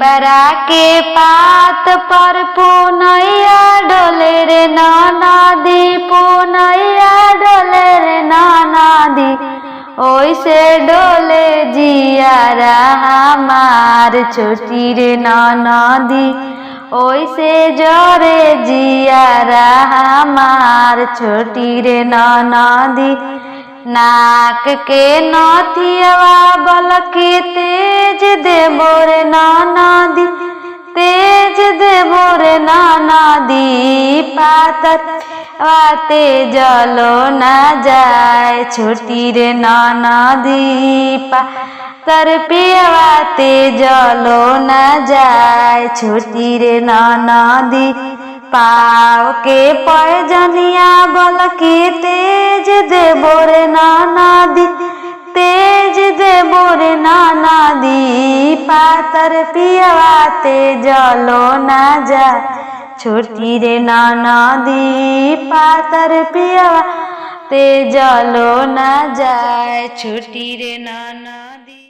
पिपरा के पात पर पुनैया डोले रे नदी, पुनैया डोले रे नदी। ओइसे डोले जियारा हमार छोटी रे नदी, ओइसे जोरे जियारा हमार छोटी रे नदी। नाक के नथियावा बलकी तेज देबो रे नदी, तेज देबो रे नदी। पातर वाते जलो ना जाए छोटी रे नदी, पातर पियवाते जलो ना जाए छोटी रे नदी। पाव के पैजनिया बलकी तेज देबो रे नदी, तेज देबो रे नदी। पातर पियवाते जलो ना जाए छोटी रे नदी, पातर पियवाते जलो ना जाए छोटी रे नदी।